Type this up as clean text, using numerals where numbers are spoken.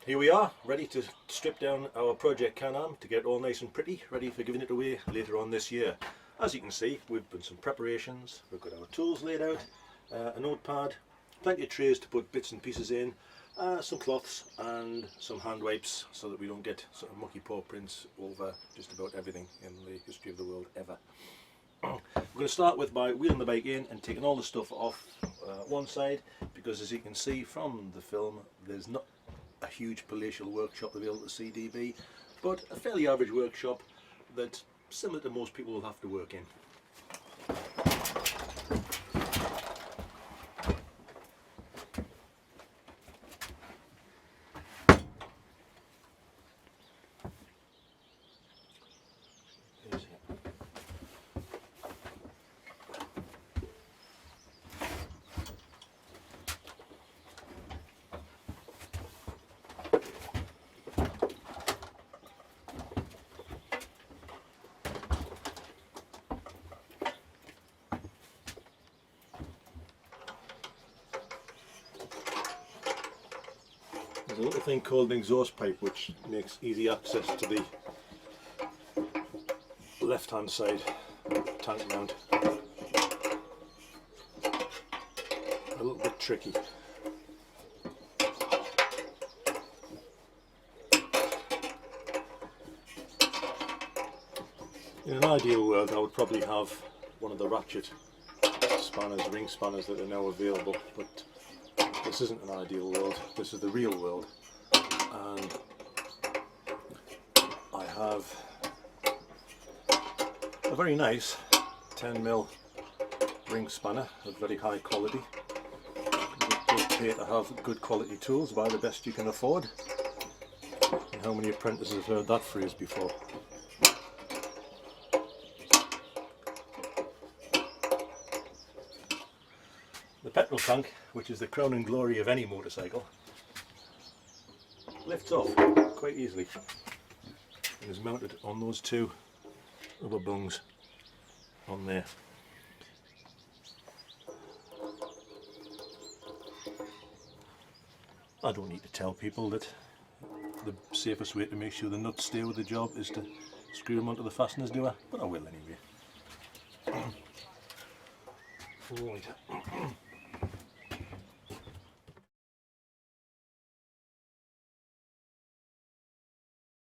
Here we are, ready to strip down our Project Can-Am to get it all nice and pretty, ready for giving it away later on this year. As you can see, we've done some preparations, we've got our tools laid out, a notepad, plenty of trays to put bits and pieces in, some cloths and some hand wipes so that we don't get sort of mucky paw prints over just about everything in the history of the world ever. We're going to start with by wheeling the bike in and taking all the stuff off one side, because as you can see from the film, there's not a huge palatial workshop available at CDB, but a fairly average workshop that similar to most people will have to work in. There's a little thing called an exhaust pipe which makes easy access to the left hand side tank mount. A little bit tricky. In an ideal world I would probably have one of the ratchet spanners, ring spanners that are now available, but this isn't an ideal world, this is the real world, and I have a very nice 10mm ring spanner of very high quality. It's okay to have good quality tools, buy the best you can afford, and how many apprentices have heard that phrase before? The petrol tank, which is the crown and glory of any motorcycle, lifts off quite easily and is mounted on those two rubber bungs on there. I don't need to tell people that the safest way to make sure the nuts stay with the job is to screw them onto the fasteners, do I? But I will anyway. Right.